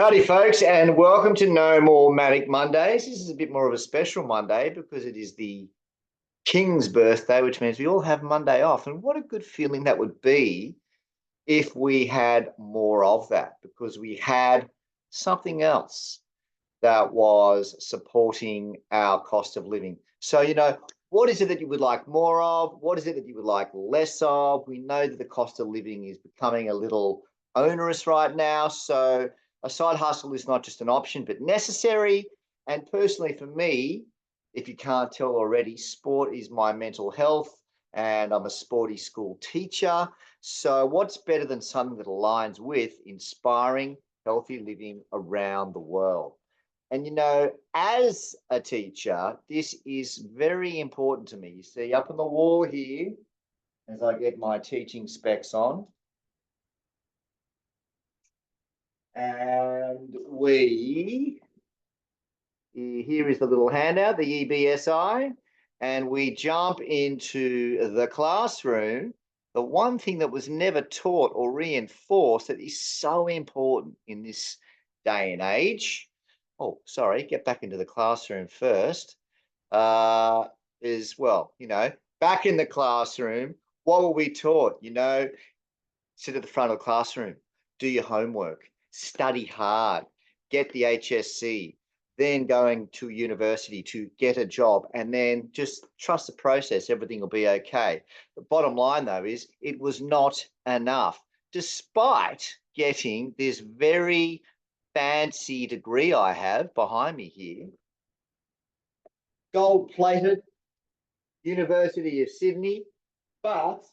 Howdy, folks, and welcome to No More Manic Mondays. This is a bit more of a special Monday because it is the King's birthday, which means we all have Monday off. And what a good feeling that would be if we had more of that, because we had something else that was supporting our cost of living. So, what is it that you would like more of? What is it that you would like less of? We know that the cost of living is becoming a little onerous right now. So a side hustle is not just an option, but necessary. And personally, for me, if you can't tell already, sport is my mental health, and I'm a sporty school teacher. So what's better than something that aligns with inspiring healthy living around the world? And as a teacher, this is very important to me. You see up on the wall here, as I get my teaching specs on, and here is the little handout, the EBSI, and we jump into the classroom. The one thing that was never taught or reinforced that is so important in this day and age. Oh, sorry, get back into the classroom first. Is, well, back in the classroom, what were we taught? Sit at the front of the classroom, do your homework, study hard, get the HSC, then going to university to get a job, and then just trust the process, everything will be okay. The bottom line, though, is it was not enough, despite getting this very fancy degree I have behind me here, gold-plated, University of Sydney, but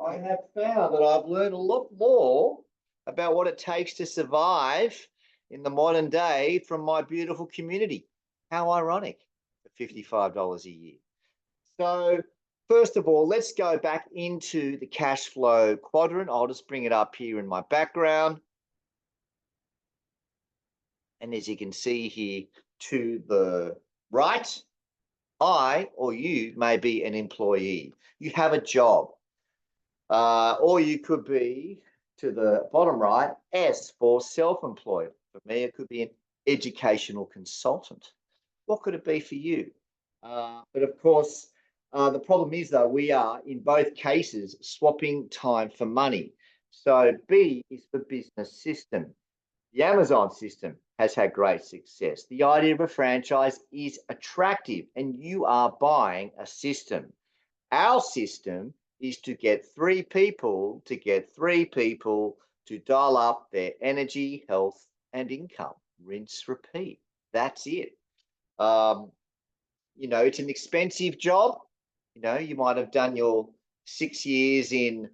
I have found that I've learned a lot more about what it takes to survive in the modern day from my beautiful community. How ironic, for $55 a year. So first of all, let's go back into the cash flow quadrant. I'll just bring it up here in my background. And as you can see here to the right, I or you may be an employee. You have a job. Or you could be, to the bottom right, S for self-employed. For me, it could be an educational consultant. What could it be for you? But of course, the problem is, though, we are, in both cases, swapping time for money. So B is for business system. The Amazon system has had great success. The idea of a franchise is attractive, and you are buying a system. Our system is to get three people to dial up their energy, health, and income. Rinse, repeat. That's it. It's an expensive job. You might have done your 6 years in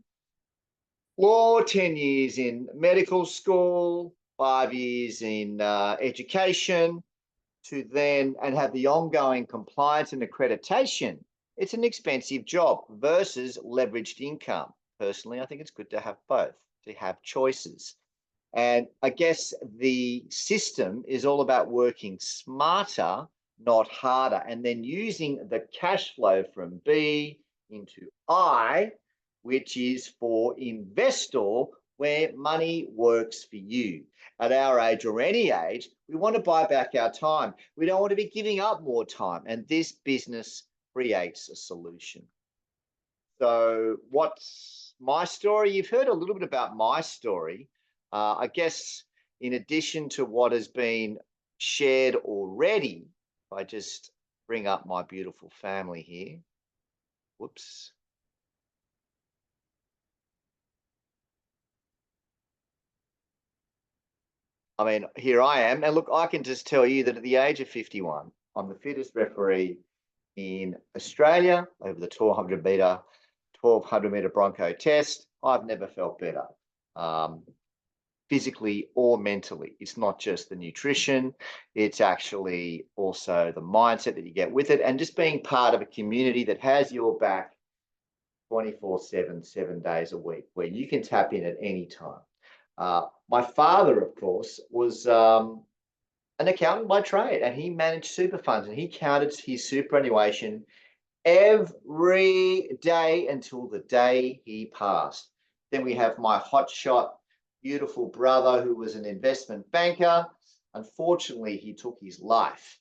law, 10 years in medical school, 5 years in education, and have the ongoing compliance and accreditation. It's an expensive job versus leveraged income. Personally, I think it's good to have both, to have choices. And I guess the system is all about working smarter, not harder, and then using the cash flow from B into I, which is for investor, where money works for you. At our age or any age, we want to buy back our time. We don't want to be giving up more time, and this business creates a solution. So what's my story? You've heard a little bit about my story. I guess in addition to what has been shared already, if I just bring up my beautiful family here. Whoops. I mean, here I am. And look, I can just tell you that at the age of 51, I'm the fittest referee in Australia over the 1200 meter Bronco test. I've never felt better, physically or mentally. It's not just the nutrition, it's actually also the mindset that you get with it, and just being part of a community that has your back 24/7, 7 days a week, where you can tap in at any time. My father, of course, was an accountant by trade, and he managed super funds, and he counted his superannuation every day until the day he passed. Then we have my hotshot beautiful brother who was an investment banker. Unfortunately, he took his life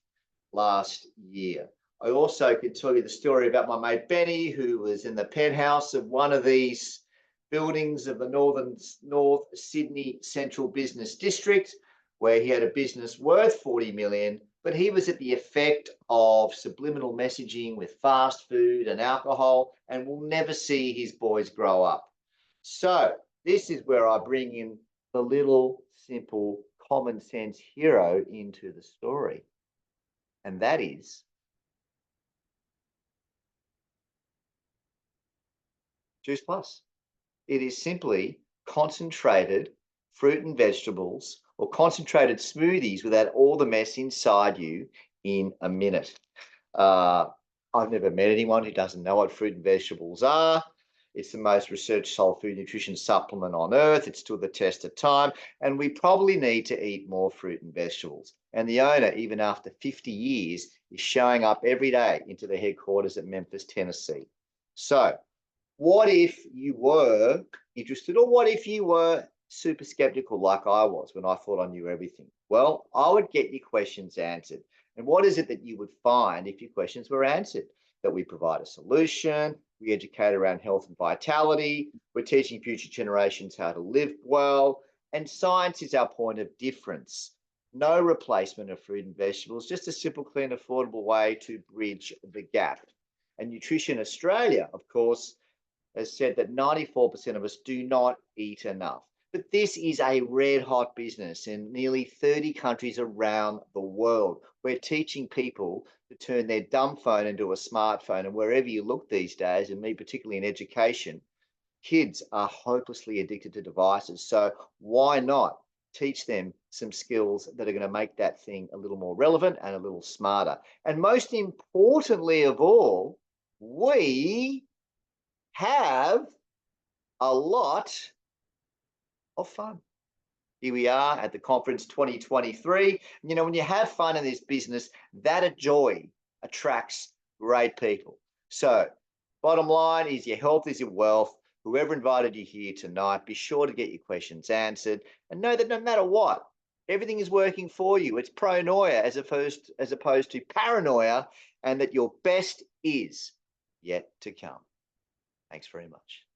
last year. I also could tell you the story about my mate Benny, who was in the penthouse of one of these buildings of the North Sydney Central Business District, where he had a business worth 40 million, but he was at the effect of subliminal messaging with fast food and alcohol and will never see his boys grow up. So this is where I bring in the little simple common sense hero into the story. And that is Juice Plus. It is simply concentrated fruit and vegetables or concentrated smoothies without all the mess inside you in a minute. Uh, I've never met anyone who doesn't know what fruit and vegetables are. It's the most researched whole food nutrition supplement on earth. It's stood the test of time, and we probably need to eat more fruit and vegetables. And the owner, even after 50 years, is showing up every day into the headquarters at Memphis, Tennessee. So, what if you were interested, or what if you were super skeptical like I was when I thought I knew everything? Well, I would get your questions answered. And what is it that you would find if your questions were answered? That we provide a solution, we educate around health and vitality, we're teaching future generations how to live well, and science is our point of difference. No replacement of fruit and vegetables, just a simple, clean, affordable way to bridge the gap. And Nutrition Australia, of course, has said that 94% of us do not eat enough. But this is a red hot business in nearly 30 countries around the world. We're teaching people to turn their dumb phone into a smartphone. And wherever you look these days, and me particularly in education, kids are hopelessly addicted to devices. So why not teach them some skills that are going to make that thing a little more relevant and a little smarter? And most importantly of all, we have a lot of fun. Here we are at the conference 2023. You know, when you have fun in this business, that joy attracts great people. So, bottom line is your health is your wealth. Whoever invited you here tonight, be sure to get your questions answered and know that no matter what, everything is working for you. It's pronoia as opposed to paranoia, and that your best is yet to come. Thanks very much.